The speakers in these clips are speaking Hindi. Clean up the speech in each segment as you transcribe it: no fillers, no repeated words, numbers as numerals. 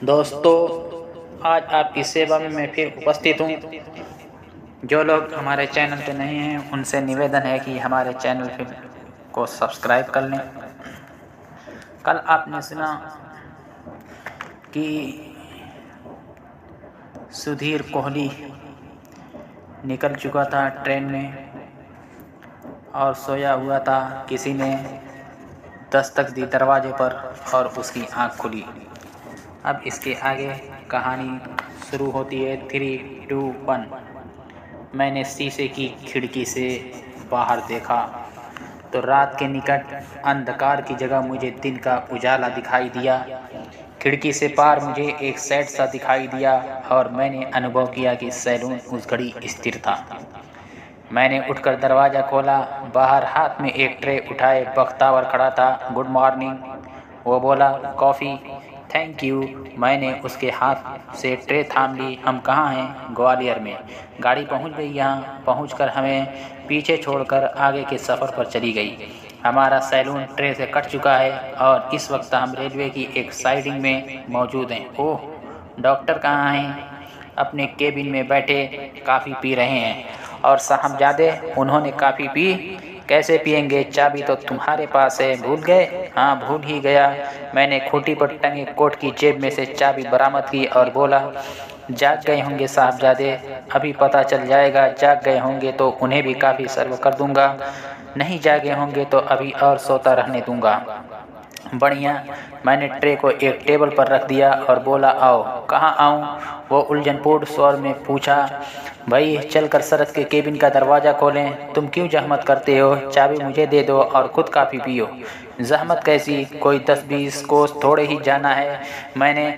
दोस्तों, आज आपकी सेवा में मैं फिर उपस्थित हूँ। जो लोग हमारे चैनल पे नहीं हैं उनसे निवेदन है कि हमारे चैनल को सब्सक्राइब कर लें। कल आपने सुना कि सुधीर कोहली निकल चुका था ट्रेन में और सोया हुआ था। किसी ने दस्तक दी दरवाजे पर और उसकी आंख खुली। अब इसके आगे कहानी शुरू होती है। 3, 2, 1। मैंने शीशे की खिड़की से बाहर देखा तो रात के निकट अंधकार की जगह मुझे दिन का उजाला दिखाई दिया। खिड़की से पार मुझे एक सेट सा दिखाई दिया और मैंने अनुभव किया कि सैलून उस घड़ी स्थिर था। मैंने उठकर दरवाज़ा खोला। बाहर हाथ में एक ट्रे उठाए बख्तावर खड़ा था। गुड मॉर्निंग, वो बोला। कॉफ़ी? Thank you. मैंने उसके हाथ से ट्रे थाम ली। हम कहाँ हैं? ग्वालियर में। गाड़ी पहुंच गई। यहाँ पहुंचकर हमें पीछे छोड़कर आगे के सफ़र पर चली गई। हमारा सैलून ट्रे से कट चुका है और इस वक्त हम रेलवे की एक साइडिंग में मौजूद हैं। ओह, डॉक्टर कहाँ हैं? अपने केबिन में बैठे कॉफ़ी पी रहे हैं। और साहबजादे, उन्होंने कॉफ़ी पी? कैसे पिएंगे? चाबी तो तुम्हारे पास है, भूल गए? हाँ, भूल ही गया। मैंने खूंटी पर टंगे कोट की जेब में से चाबी बरामद की और बोला, जाग गए होंगे साहबजादे, अभी पता चल जाएगा। जाग गए होंगे तो उन्हें भी कॉफ़ी सर्व कर दूंगा, नहीं जागे होंगे तो अभी और सोता रहने दूंगा। बढ़िया। मैंने ट्रे को एक टेबल पर रख दिया और बोला, आओ। कहाँ आऊँ? वो उलझनपूर्ण स्वर में पूछा। भाई, चलकर सरत के केबिन का दरवाज़ा खोलें। तुम क्यों जहमत करते हो? चाबी मुझे दे दो और खुद कॉफ़ी पियो। जहमत कैसी? कोई 10-20 कोस थोड़े ही जाना है। मैंने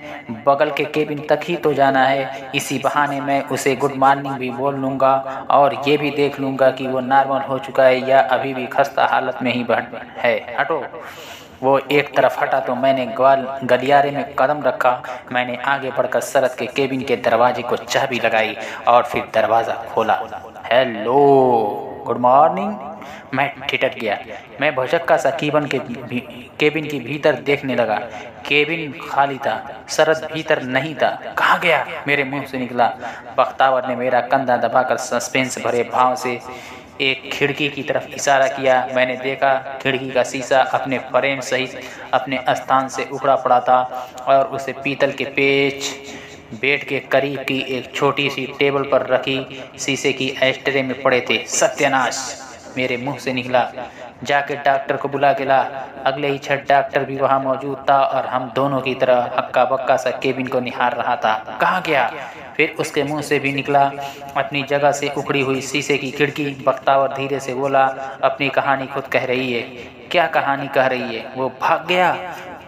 बगल के केबिन तक ही तो जाना है। इसी बहाने मैं उसे गुड मॉर्निंग भी बोल लूँगा और ये भी देख लूँगा कि वो नॉर्मल हो चुका है या अभी भी खस्ता हालत में ही है। हटो। वो एक तरफ हटा तो मैंने गलियारे में कदम रखा। मैंने आगे बढ़कर सरत के केबिन के दरवाजे को चाबी लगाई और फिर दरवाज़ा खोला। Hello, good morning. मैं ठिठक गया। मैं भौचक्का सा केबिन के भीतर देखने लगा। केबिन खाली था। सरत भीतर नहीं था। कहाँ गया? मेरे मुंह से निकला। बख्तावर ने मेरा कंधा दबाकर सस्पेंस भरे भाव से एक खिड़की की तरफ इशारा किया। मैंने देखा खिड़की का शीशा अपने फ्रेम सहित अपने स्थान से उखड़ा पड़ा था और उसे पीतल के पेच बेड के करीब की एक छोटी सी टेबल पर रखी शीशे की एस्ट्रे में पड़े थे। सत्यानाश, मेरे मुंह से निकला। जाके डॉक्टर को बुला के ला। अगले ही क्षण डॉक्टर भी वहां मौजूद था और हम दोनों की तरह हक्का बक्का सा केबिन को निहार रहा था। कहाँ गया? फिर उसके मुंह से भी निकला। अपनी जगह से उखड़ी हुई शीशे की खिड़की। बख्तावर धीरे से बोला, अपनी कहानी खुद कह रही है। क्या कहानी कह रही है? वो भाग गया।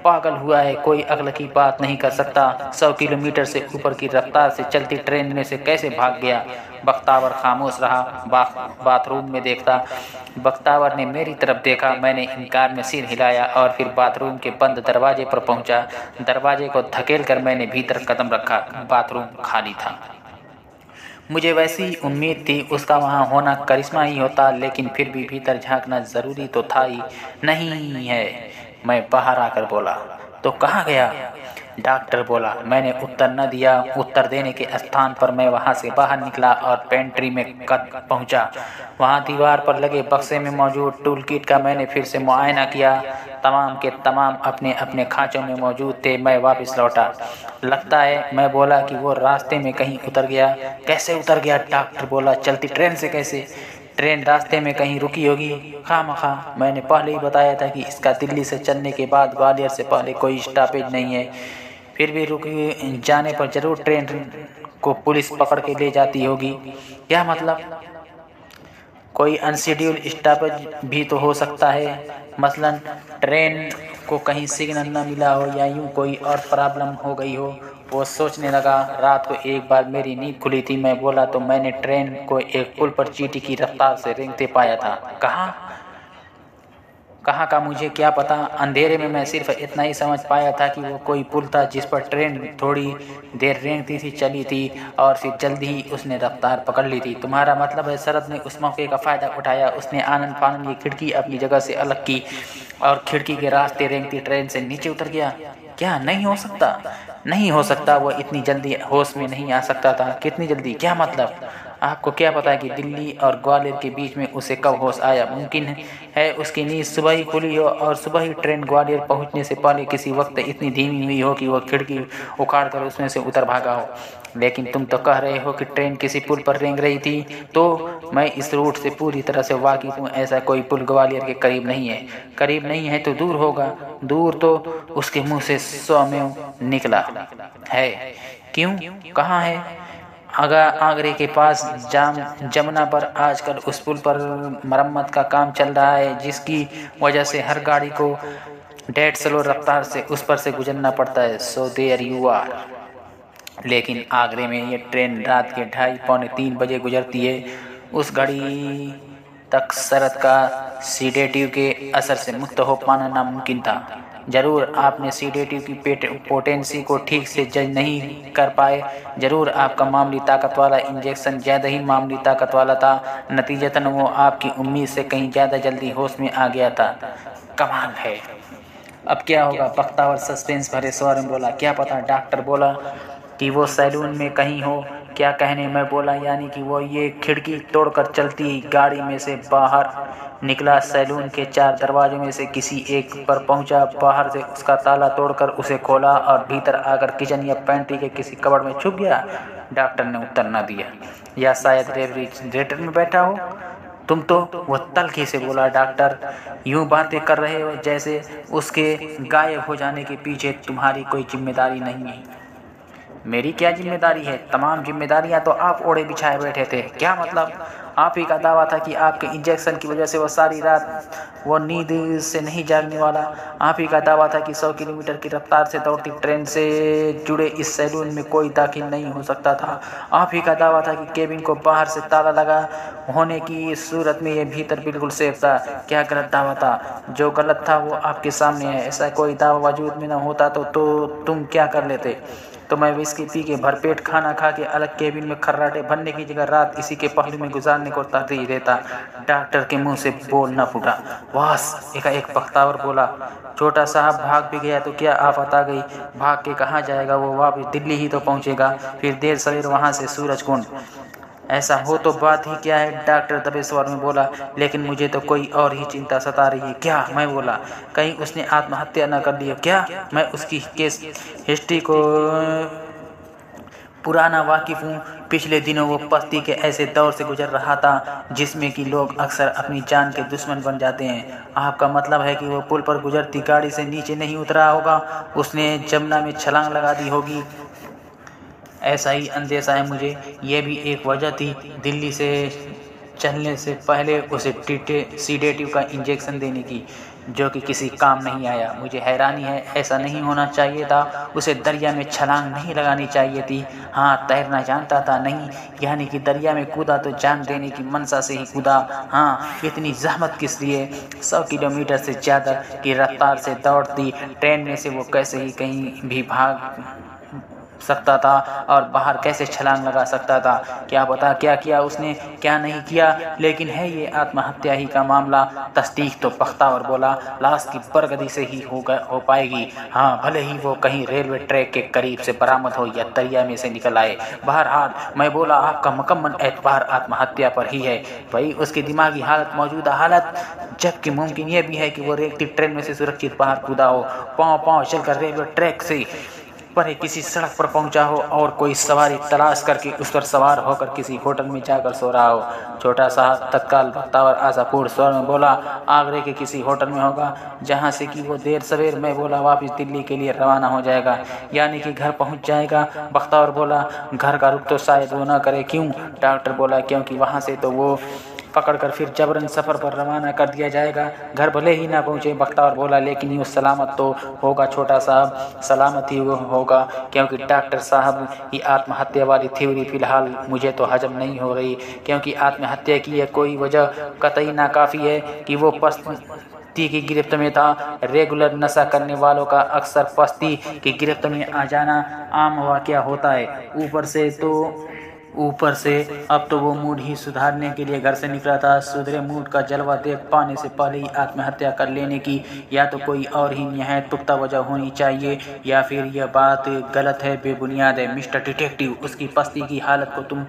पागल हुआ है, कोई अक्ल की बात नहीं कर सकता। 100 किलोमीटर से ऊपर की रफ्तार से चलती ट्रेन में से कैसे भाग गया? बख्तावर खामोश रहा। बाथरूम में देखता। बख्तावर ने मेरी तरफ देखा। मैंने इनकार में सिर हिलाया और फिर बाथरूम के बंद दरवाजे पर पहुंचा। दरवाजे को धकेलकर मैंने भीतर कदम रखा। बाथरूम खाली था। मुझे वैसी उम्मीद थी उसका वहाँ होना करिश्मा ही होता, लेकिन फिर भी भीतर झांकना जरूरी तो था ही। नहीं है, मैं बाहर आकर बोला। तो कहाँ गया? डॉक्टर बोला। मैंने उत्तर न दिया। उत्तर देने के स्थान पर मैं वहाँ से बाहर निकला और पेंट्री में पहुँचा। वहाँ दीवार पर लगे बक्से में मौजूद टूल किट का मैंने फिर से मुआयना किया। तमाम के तमाम अपने अपने खांचों में मौजूद थे। मैं वापस लौटा। लगता है, मैं बोला, कि वो रास्ते में कहीं उतर गया। कैसे उतर गया? डॉक्टर बोला। चलती ट्रेन से कैसे? ट्रेन रास्ते में कहीं रुकी होगी। खामखा, मैंने पहले ही बताया था कि इसका दिल्ली से चलने के बाद ग्वालियर से पहले कोई स्टॉपेज नहीं है। फिर भी रुक जाने पर जरूर ट्रेन को पुलिस पकड़ के ले जाती होगी। क्या मतलब? कोई अनशेड्यूल स्टॉपेज भी तो हो सकता है। मसलन ट्रेन को कहीं सिग्नल न मिला हो या यूं कोई और प्रॉब्लम हो गई हो। वो सोचने लगा। रात को एक बार मेरी नींद खुली थी। मैं बोला तो मैंने ट्रेन को एक पुल पर चींटी की रफ्तार से रेंगते पाया था। कहाँ का मुझे क्या पता। अंधेरे में मैं सिर्फ इतना ही समझ पाया था कि वो कोई पुल था जिस पर ट्रेन थोड़ी देर रेंगती सी चली थी और फिर जल्दी ही उसने रफ्तार पकड़ ली थी। तुम्हारा मतलब है शरद ने उस मौके का फ़ायदा उठाया। उसने आनन फानन ये खिड़की अपनी जगह से अलग की और खिड़की के रास्ते रेंगती ट्रेन से नीचे उतर गया। क्या नहीं हो सकता? नहीं हो सकता, वो इतनी जल्दी होश में नहीं आ सकता था। कितनी जल्दी? क्या मतलब? आपको क्या पता है कि दिल्ली और ग्वालियर के बीच में उसे कब होश आया? मुमकिन है उसकी नींद सुबह ही खुली हो और सुबह ही ट्रेन ग्वालियर पहुंचने से पहले किसी वक्त इतनी धीमी हुई हो कि वो खिड़की उखाड़ कर उसमें से उतर भागा हो। लेकिन तुम तो कह रहे हो कि ट्रेन किसी पुल पर रेंग रही थी, तो मैं इस रूट से पूरी तरह से वाकिफ हूँ। ऐसा कोई पुल ग्वालियर के करीब नहीं है। करीब नहीं है तो दूर होगा। दूर तो उसके मुंह से स्वमेव निकला है। क्यों? कहाँ है? आगरे के पास जमुना पर आजकल उस पुल पर मरम्मत का काम चल रहा है, जिसकी वजह से हर गाड़ी को 150 स्लो रफ्तार से उस पर से गुजरना पड़ता है। So there you are. लेकिन आगरे में ये ट्रेन रात के 2:30-3 बजे गुजरती है। उस घड़ी तक शरद का सीडेटिव के असर से मुक्त हो पाना नामुमकिन था। जरूर आपने सीडेटिव की पोटेंसी को ठीक से जज नहीं कर पाए। जरूर आपका मामूली ताकत वाला इंजेक्शन ज़्यादा ही मामूली ताकत वाला था। नतीजतन वो आपकी उम्मीद से कहीं ज़्यादा जल्दी होश में आ गया था। कमाल है। अब क्या होगा? बख्तावर सस्पेंस भरे स्वर में बोला। क्या पता? डॉक्टर बोला कि वो सैलून में कहीं हो। क्या कहने? मैं बोला यानी कि वो ये खिड़की तोड़कर चलती गाड़ी में से बाहर निकला, सैलून के 4 दरवाजों में से किसी एक पर पहुंचा, बाहर से उसका ताला तोड़कर उसे खोला और भीतर आकर किचन या पेंट्री के किसी कबड़ में छुप गया। डॉक्टर ने उत्तर न दिया। या शायद रेफ्रिजरेटर में बैठा हो। तुम तो, वो तल्खी से बोला। डॉक्टर, यूं बातें कर रहे हो जैसे उसके गायब हो जाने के पीछे तुम्हारी कोई जिम्मेदारी नहीं है। मेरी क्या जिम्मेदारी है? तमाम जिम्मेदारियां तो आप ओढ़े बिछाए बैठे थे। क्या मतलब? आप ही का दावा था कि आपके इंजेक्शन की वजह से वो सारी रात वो नींद से नहीं जागने वाला। आप ही का दावा था कि 100 किलोमीटर की रफ्तार से दौड़ती ट्रेन से जुड़े इस सैलून में कोई दाखिल नहीं हो सकता था। आप ही का दावा था कि केबिन को बाहर से ताला लगा होने की सूरत में ये भीतर बिल्कुल सेफ था। क्या गलत दावा था? जो गलत था वो आपके सामने है। ऐसा कोई दावा वजूद में न होता तो तुम क्या कर लेते? तो मैं विस्की पी के भरपेट खाना खा के अलग केबिन में खर्राटे भरने की जगह रात इसी के पहलू में गुजारने को तरजीह देता। डॉक्टर के मुंह से बोल न फूटा। बस, एकाएक बख्तावर बोला। छोटा साहब भाग भी गया तो क्या आफत आ गई? भाग के कहाँ जाएगा वो? वापस दिल्ली ही तो पहुंचेगा। फिर देर सवेर वहां से सूरजकुंड। ऐसा हो तो बात ही क्या है? डॉक्टर दबे स्वर में बोला। लेकिन मुझे तो कोई और ही चिंता सता रही है। क्या? मैं बोला। कहीं उसने आत्महत्या न कर ली हो क्या? मैं उसकी केस हिस्ट्री को पुराना वाकिफ हूँ। पिछले दिनों वो पस्ती के ऐसे दौर से गुजर रहा था जिसमें कि लोग अक्सर अपनी जान के दुश्मन बन जाते हैं। आपका मतलब है कि वो पुल पर गुजरती गाड़ी से नीचे नहीं उतरा होगा, उसने जमुना में छलांग लगा दी होगी? ऐसा ही अंदेशा है मुझे। ये भी एक वजह थी दिल्ली से चलने से पहले उसे सीडेटिव का इंजेक्शन देने की, जो कि किसी काम नहीं आया। मुझे हैरानी है, ऐसा नहीं होना चाहिए था। उसे दरिया में छलांग नहीं लगानी चाहिए थी। हाँ, तैरना जानता था नहीं, यानी कि दरिया में कूदा तो जान देने की मनसा से ही कूदा। हाँ, इतनी जहमत किस लिए? 100 किलोमीटर से ज़्यादा की रफ्तार से दौड़ती ट्रेन में से वो कैसे ही कहीं भी भाग सकता था और बाहर कैसे छलांग लगा सकता था? क्या पता क्या किया उसने, क्या नहीं किया। लेकिन है ये आत्महत्या ही का मामला। तस्दीक तो बख्तावर बोला, लाश की बरगदी से ही हो पाएगी। हाँ, भले ही वो कहीं रेलवे ट्रैक के करीब से बरामद हो या दरिया में से निकल आए। बहरहाल मैं बोला, आपका मुकम्मल एतबार आत्महत्या पर ही है। भाई, उसकी दिमागी हालत, मौजूदा हालत, जबकि मुमकिन यह भी है कि वो रेलती ट्रेन में से सुरक्षित बाहर कूदा हो, पाँव चलकर रेलवे ट्रैक से पर किसी सड़क पर पहुंचा हो और कोई सवारी तलाश करके उस पर सवार होकर किसी होटल में जाकर सो रहा हो। छोटा साहब तत्काल बख्तावर आशापूर्ण स्वर में बोला, आगरे के किसी होटल में होगा, जहां से कि वो देर सवेर में बोला वापस दिल्ली के लिए रवाना हो जाएगा, यानी कि घर पहुंच जाएगा। बख्तावर बोला, घर का रुख तो शायद वो ना करे। क्यों? डॉक्टर बोला, क्योंकि वहां से तो वो पकड़कर फिर जबरन सफ़र पर रवाना कर दिया जाएगा। घर भले ही ना पहुँचे। बख्तावर बोला, लेकिन यूँ सलामत तो होगा छोटा साहब? सलामत ही होगा, क्योंकि डॉक्टर साहब की आत्महत्या वाली थ्योरी फ़िलहाल मुझे तो हजम नहीं हो रही, क्योंकि आत्महत्या की यह कोई वजह कतई नाकाफ़ी है कि वो पस्ती की गिरफ्त में था। रेगुलर नशा करने वालों का अक्सर पस्ती की गिरफ्त में आ जाना आम वाक़या होता है। ऊपर से अब तो वो मूड ही सुधारने के लिए घर से निकला था। सुधरे मूड का जलवा देख पाने से पहले ही आत्महत्या कर लेने की या तो कोई और ही निहायत पुख्ता वजह होनी चाहिए, या फिर यह बात गलत है, बेबुनियाद है। मिस्टर डिटेक्टिव, उसकी पस्ती की हालत को तुम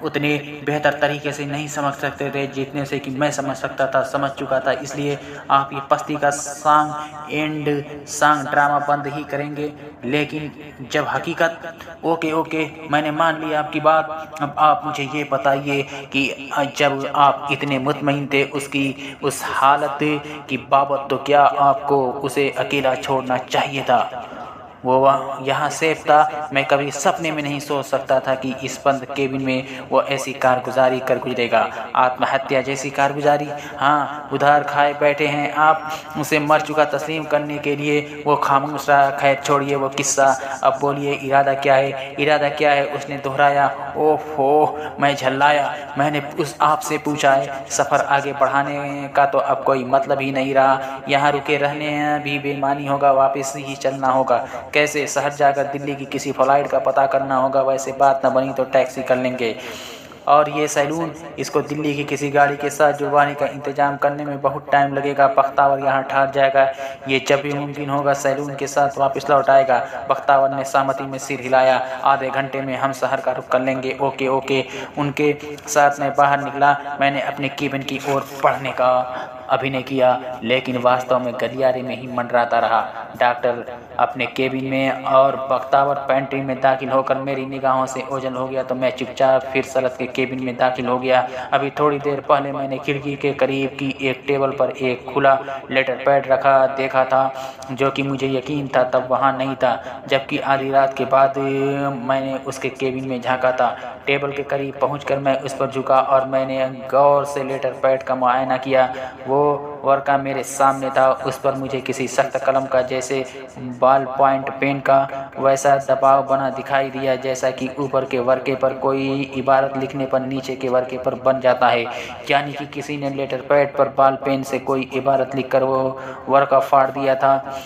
उतने बेहतर तरीके से नहीं समझ सकते थे जितने से कि मैं समझ सकता था, समझ चुका था। इसलिए आप ये पस्ती का सांग ड्रामा बंद ही करेंगे। लेकिन जब हकीकत ओके मैंने मान लिया आपकी बात। अब आप मुझे ये बताइए कि जब आप इतने मुतमईन थे उसकी उस हालत की बाबत, तो क्या आपको उसे अकेला छोड़ना चाहिए था? वो यहाँ सेफ था। मैं कभी सपने में नहीं सोच सकता था कि इस बंद केबिन में वो ऐसी कारगुजारी कर गुजरेगा। आत्महत्या जैसी कारगुजारी? हाँ, उधार खाए बैठे हैं आप उसे मर चुका तस्लीम करने के लिए। वो खामोश रहा। खैर छोड़िए वो किस्सा, अब बोलिए इरादा क्या है? इरादा क्या है? उसने दोहराया। ओहो, मैं झल्लाया। मैंने आपसे पूछा है। सफ़र आगे बढ़ाने का तो अब कोई मतलब ही नहीं रहा। यहाँ रुके रहने भी बेईमानी होगा, वापस ही चलना होगा। कैसे? शहर जाकर दिल्ली की किसी फ्लाइट का पता करना होगा। वैसे बात न बनी तो टैक्सी कर लेंगे। और ये सैलून, इसको दिल्ली की किसी गाड़ी के साथ जुड़वाने का इंतजाम करने में बहुत टाइम लगेगा। बख्तावर यहाँ ठहर जाएगा। ये जब भी मुमकिन होगा सैलून के साथ वापस लौट आएगा। बख्तावर ने सहमति में सिर हिलाया। आधे घंटे में हम शहर का रुख कर लेंगे। ओके। उनके साथ मैं बाहर निकला। मैंने अपने केबिन की ओर बढ़ने का अभिनय किया, लेकिन वास्तव में गलियारे में ही मंडराता रहा। डॉक्टर अपने केबिन में और बख्तावर पेंट्री में दाखिल होकर मेरी निगाहों से ओझल हो गया तो मैं चुपचाप फिर सलत के केबिन में दाखिल हो गया। अभी थोड़ी देर पहले मैंने खिड़की के करीब की एक टेबल पर एक खुला लेटर पैड रखा देखा था, जो कि मुझे यकीन था तब वहाँ नहीं था। जबकि आधी रात के बाद मैंने उसके केबिन में झांका था। टेबल के करीब पहुंचकर मैं उस पर झुका और मैंने गौर से लेटर पैड का मुआयना किया। वो वर्का मेरे सामने था। उस पर मुझे किसी सख्त कलम का, जैसे बॉल पॉइंट पेन का वैसा दबाव बना दिखाई दिया, जैसा कि ऊपर के वर्के पर कोई इबारत लिखने पर नीचे के वर्के पर बन जाता है। यानी कि किसी ने लेटर पैड पर बॉल पेन से कोई इबारत लिखकर वो वर्का फाड़ दिया था,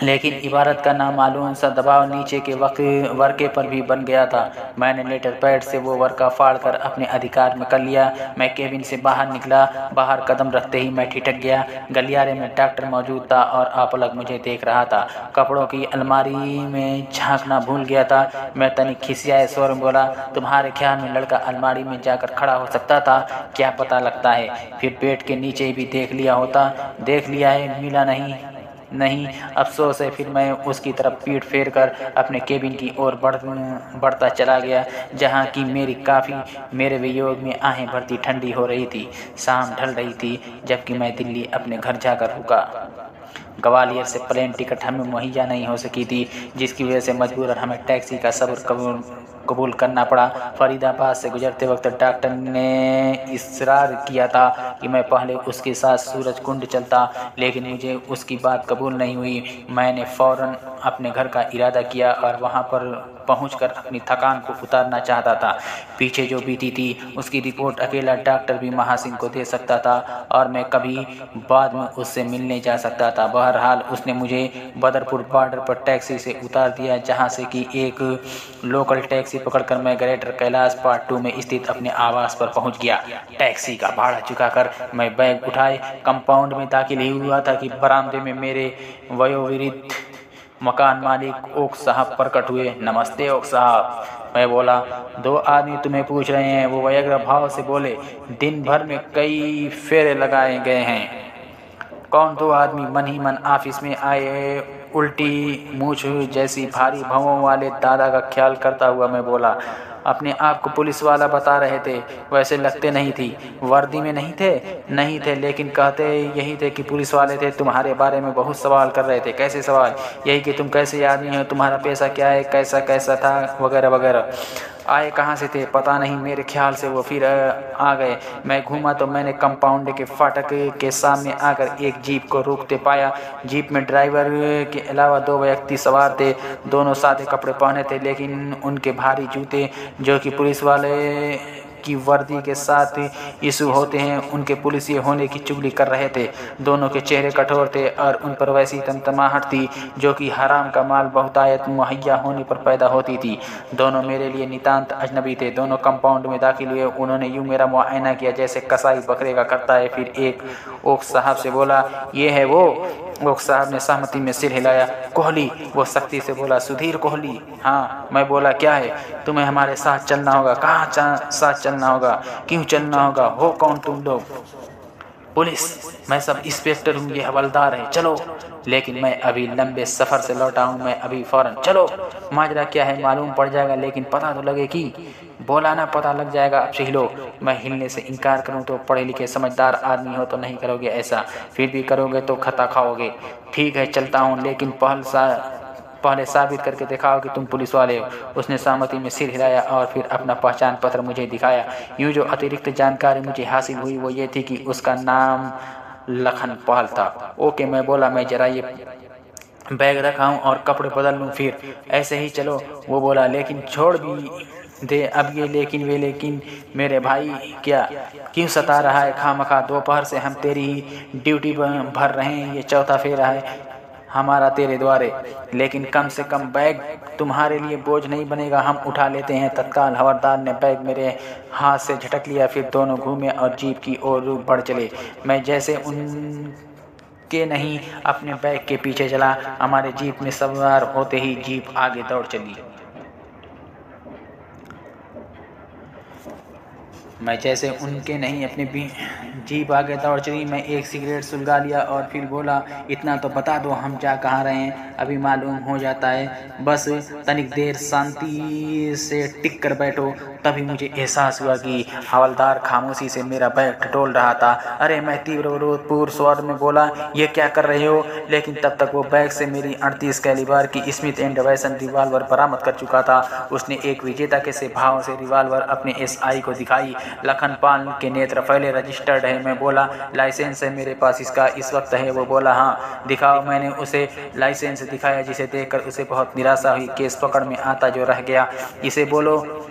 लेकिन इबारत का नामालूम सा दबाव नीचे के वर्के पर भी बन गया था। मैंने लेटर पैड से वो वर्का फाड़ कर अपने अधिकार में कर लिया। मैं केबिन से बाहर निकला। बाहर कदम रखते ही मैं ठिठक गया। गलियारे में डॉक्टर मौजूद था और आपलक मुझे देख रहा था। कपड़ों की अलमारी में झांकना भूल गया था। मैं तनिक खिसियाए स्वर में बोला, तुम्हारे ख्याल में लड़का अलमारी में जाकर खड़ा हो सकता था? क्या पता लगता है। फिर पेट के नीचे भी देख लिया होता। देख लिया है, मिला नहीं। अफसोस है। फिर मैं उसकी तरफ पीठ फेर कर अपने केबिन की ओर बढ़ता चला गया, जहाँ की मेरे वियोग में आहें भरती ठंडी हो रही थी। शाम ढल रही थी जबकि मैं दिल्ली अपने घर जाकर रुका। ग्वालियर से प्लेन टिकट हमें मुहैया नहीं हो सकी थी, जिसकी वजह से मजबूरन हमें टैक्सी का सफ़र कबूल करना पड़ा। फरीदाबाद से गुजरते वक्त डॉक्टर ने इसरार किया था कि मैं पहले उसके साथ सूरज कुंड चलता, लेकिन मुझे उसकी बात कबूल नहीं हुई। मैंने फ़ौरन अपने घर का इरादा किया और वहां पर पहुंचकर अपनी थकान को उतारना चाहता था। पीछे जो बीती थी उसकी रिपोर्ट अकेला डॉक्टर भी महासिन को दे सकता था और मैं कभी बाद में उससे मिलने जा सकता था। बहरहाल उसने मुझे बदरपुर बॉर्डर पर टैक्सी से उतार दिया, जहां से कि एक लोकल टैक्सी पकड़कर मैं ग्रेटर कैलाश पार्ट 2 में स्थित अपने आवास पर पहुंच गया। टैक्सी का भाड़ा चुकाकर मैं बैग उठाए कंपाउंड में दाखिल ही हुआ था कि बरामदे में मेरे वयोवृद्ध मकान मालिक ओक साहब प्रकट हुए। नमस्ते ओक साहब, मैं बोला। 2 आदमी तुम्हें पूछ रहे हैं, वो व्यग्र भाव से बोले। दिन भर में कई फेरे लगाए गए हैं। कौन 2 आदमी? मन ही मन ऑफिस में आए उल्टी मूछ जैसी भारी भवों वाले दादा का ख्याल करता हुआ मैं बोला। अपने आप को पुलिस वाला बता रहे थे, वैसे लगते नहीं थी। वर्दी में नहीं थे, लेकिन कहते यही थे कि पुलिस वाले थे। तुम्हारे बारे में बहुत सवाल कर रहे थे। कैसे सवाल? यही कि तुम कैसे आदमी हो, तुम्हारा पेशा क्या है, कैसा था, वगैरह वगैरह। आए कहाँ से थे पता नहीं, मेरे ख्याल से वो फिर आ गए। मैं घूमा तो मैंने कंपाउंड के फाटक के सामने आकर एक जीप को रोकते पाया। जीप में ड्राइवर के अलावा 2 व्यक्ति सवार थे। दोनों सादे कपड़े पहने थे, लेकिन उनके भारी जूते, जो कि पुलिस वाले की वर्दी के साथ यीशु होते हैं उनके पुलिसिए होने की चुगली कर रहे थे। दोनों के चेहरे कठोर थे और उन पर वैसी तमतमाहट थी जो कि हराम का माल बहुतायत मुहैया होने पर पैदा होती थी। दोनों मेरे लिए नितांत अजनबी थे। दोनों कंपाउंड में दाखिल हुए। उन्होंने यूं मेरा मुआयना किया जैसे कसाई बकरे का करता है। फिर एक ओक साहब से बोला, ये है वो। ओक साहब ने सहमति में सिर हिलाया। कोहली, वो सख्ती से बोला। सुधीर कोहली। हाँ। मैं बोला, क्या है? तुम्हें हमारे साथ चलना होगा। कहाँ साथ चलना होगा? क्यों चलना होगा? हो कौन तुम लोग? पुलिस। मैं सब इंस्पेक्टर हूँ, ये हवलदार है। चलो। लेकिन मैं अभी लंबे सफ़र से लौटा हूँ, मैं अभी फ़ौरन। चलो। माजरा क्या है मालूम पड़ जाएगा, लेकिन पता तो लगे कि। बोला ना, पता लग जाएगा। अब से हिलो। मैं हिलने से इनकार करूँ तो पढ़े लिखे समझदार आदमी हो तो नहीं करोगे ऐसा, फिर भी करोगे तो खता खाओगे। ठीक है, चलता हूँ, लेकिन पहले साबित करके दिखाओ कि तुम पुलिस वाले हो। उसने सहमति में सिर हिलाया और फिर अपना पहचान पत्र मुझे दिखाया। यूं जो अतिरिक्त जानकारी मुझे हासिल हुई वो ये थी कि उसका नाम लखन पाल था। ओके, मैं बोला, मैं जरा ये बैग रखाऊं और कपड़े बदल लूं, फिर ऐसे ही चलो। वो बोला, लेकिन छोड़ भी दे अब ये लेकिन मेरे भाई, क्या क्यों सता रहा है खामखा? दोपहर से हम तेरी ही ड्यूटी भर रहे हैं, ये चौथा फेरा है हमारा तेरे द्वारे। लेकिन कम से कम बैग तुम्हारे लिए बोझ नहीं बनेगा, हम उठा लेते हैं। तत्काल हवलदार ने बैग मेरे हाथ से झटक लिया। फिर दोनों घूमे और जीप की ओर बढ़ चले। मैं जैसे उनके नहीं अपने बैग के पीछे चला। हमारे जीप में सवार होते ही जीप आगे दौड़ चली। मैं जैसे उनके नहीं अपने जीप आगे दौड़ चली। मैं एक सिगरेट सुलगा लिया और फिर बोला, इतना तो बता दो हम जा कहाँ रहे हैं, अभी मालूम हो जाता है। बस तनिक देर शांति से टिक कर बैठो। तभी मुझे एहसास हुआ कि हवलदार खामोशी से मेरा बैग टटोल रहा था। अरे, मैं तीव्र विरोधपूर्ण स्वर में बोला, ये क्या कर रहे हो? लेकिन तब तक वो बैग से मेरी 38 कैलिबर की स्मिथ एंड वेसन रिवाल्वर बरामद कर चुका था। उसने एक विजेता के से भाव से रिवाल्वर अपने एसआई को दिखाई। लखन पाल के नेत्र फैले। रजिस्टर्ड है? मैं बोला। लाइसेंस है मेरे पास इसका, इस वक्त है? वो बोला, हाँ दिखाओ। मैंने उसे लाइसेंस दिखाया, जिसे देखकर उसे बहुत निराशा हुई। केस पकड़ में आता जो रह गया। इसे बोलो।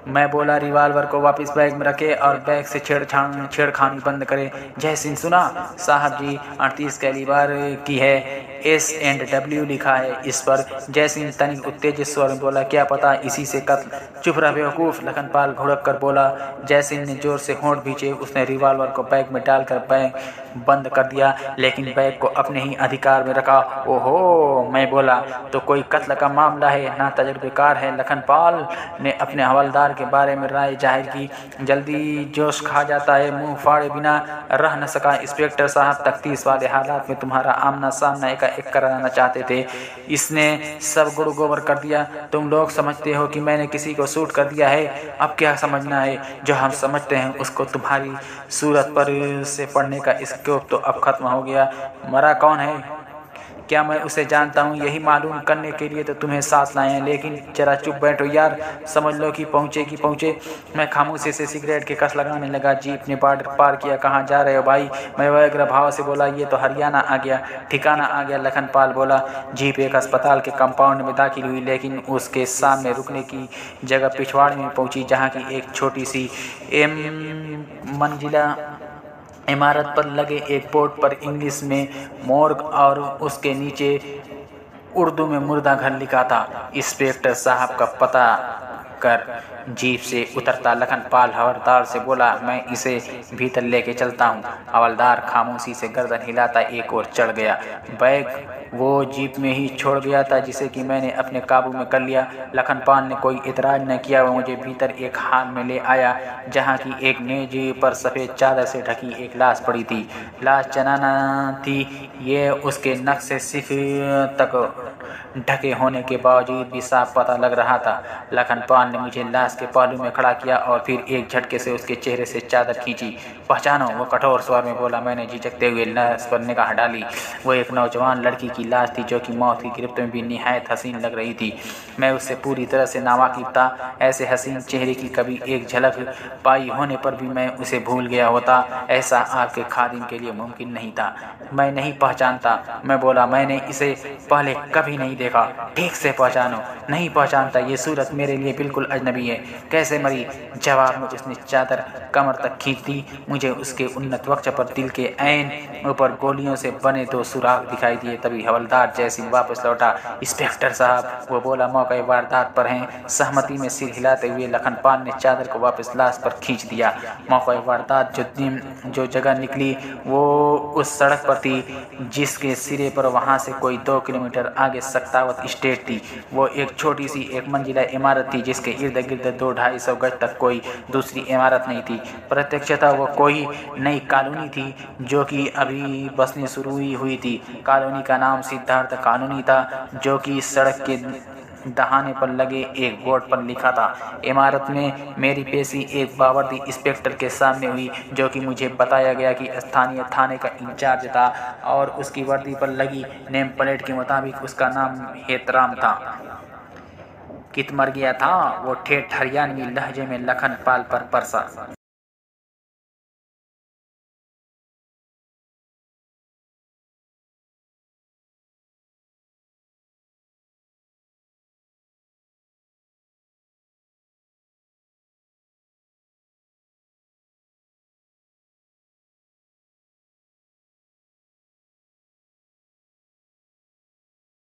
मैं बोला, रिवाल्वर को वापस बैग में रखे और बैग से छेड़खानी बंद करे। जय सिंह। सुना साहब जी, 38 कैलिबर की है, S&W लिखा है इस पर। जय सिंह तनिक उत्तेजित स्वर में बोला, क्या पता इसी से कत्ल। चुप रह बेवकूफ़, लखनपाल घुड़क कर बोला। जय सिंह ने जोर से होंठ भींचे। उसने रिवाल्वर को बैग में डालकर बैग बंद कर दिया, लेकिन बैग को अपने ही अधिकार में रखा। ओहो, मैं बोला, तो कोई कत्ल का मामला है, ना तजुर्बेकार है। लखनपाल ने अपने हवलदार के बारे में राय जाहिर की। जल्दी जोश खा जाता है, मुंह फाड़े बिना रह न सका। इंस्पेक्टर साहब तफ्तीश वाले हालात में तुम्हारा आमना सामना एक कराना चाहते थे, इसने सब गुड़ गोबर कर दिया। तुम लोग समझते हो कि मैंने किसी को शूट कर दिया है। अब क्या समझना है? जो हम समझते हैं उसको तुम्हारी सूरत पर से पढ़ने का स्कोप तो अब खत्म हो गया। मरा कौन है, क्या मैं उसे जानता हूँ? यही मालूम करने के लिए तो तुम्हें साथ लाए हैं। लेकिन जरा चुप बैठो यार, समझ लो कि पहुँचे। मैं खामोशी से सिगरेट के कस लगाने लगा। जीप ने बॉर्डर पार किया। कहाँ जा रहे हो भाई? मैं व्यग्र भाव से बोला, ये तो हरियाणा आ गया, ठिकाना आ गया। लखनपाल बोला। जीप एक अस्पताल के कंपाउंड में दाखिल हुई, लेकिन उसके सामने रुकने की जगह पिछवाड़े में पहुँची, जहाँ की एक छोटी सी मंजिला इमारत पर लगे एक बोर्ड पर इंग्लिश में मोर्ग और उसके नीचे उर्दू में मुर्दा घर लिखा था। इंस्पेक्टर साहब का पता कर जीप से उतरता लखनपाल हवलदार से बोला, मैं इसे भीतर लेके चलता हूँ। हवलदार खामोशी से गर्दन हिलाता एक और चढ़ गया। बैग वो जीप में ही छोड़ गया था, जिसे कि मैंने अपने काबू में कर लिया। लखनपाल ने कोई इतराज न किया। वो मुझे भीतर एक हाल में ले आया, जहाँ की एक मेज पर सफ़ेद चादर से ढकी एक लाश पड़ी थी। लाश जनाना थी, ये उसके नक से सिर्फ तक ढके होने के बावजूद भी साफ पता लग रहा था। लखनपाल ने मुझे लाश के पहलू में खड़ा किया और फिर एक झटके से उसके चेहरे से चादर खींची। पहचानो? वो कठोर स्वर में बोला। मैंने झिझकते हुए लाश पर निगाह डाली। वो एक नौजवान लड़की की लाश थी, जो कि मौत की गिरफ्त में भी निहायत हसीन लग रही थी। मैं उससे पूरी तरह से नावाकिफ था। ऐसे हसीन चेहरे की कभी एक झलक पाई होने पर भी मैं उसे भूल गया होता। ऐसा आपके खादिम के लिए मुमकिन नहीं था। मैं नहीं पहचानता, मैं बोला। मैंने इसे पहले कभी नहीं देखा, ठीक से पहचानो। नहीं पहचानता, ये सूरत मेरे लिए बिल्कुल अजनबी है। कैसे मरी? जवाब में उसने चादर कमर तक खींच दी। मुझे उसके उन्नत वक्ष पर दिल के ऐन ऊपर गोलियों से बने 2 सुराख दिखाई दिए। तभी हवलदार जयसिंह वापस लौटा। इंस्पेक्टर साहब, वो बोला, मौके वारदात पर हैं। सहमति में सिर हिलाते हुए लखनपाल ने चादर को वापस लाश पर खींच दिया। मौके वारदात जो जगह निकली वो उस सड़क पर थी जिसके सिरे पर वहां से कोई 2 किलोमीटर आगे सक्तावत स्टेट थी। वो एक छोटी सी 1 मंजिला इमारत थी जिसके इर्द गिर्द 200-250 गज तक कोई दूसरी इमारत नहीं थी। प्रत्यक्षतः वो कोई नई कॉलोनी थी जो कि अभी बसने शुरू हुई थी। कॉलोनी का नाम सिद्धार्थ कॉलोनी था, जो कि सड़क के दहाने पर लगे एक बोर्ड पर लिखा था। इमारत में मेरी पेशी एक बावर्दी इंस्पेक्टर के सामने हुई, जो कि मुझे बताया गया कि स्थानीय थाने का इंचार्ज था और उसकी वर्दी पर लगी नेम प्लेट के मुताबिक उसका नाम हेतराम था। कित मर गया था? वो ठेठ हरियाणवी लहजे में लखनपाल पर परसा।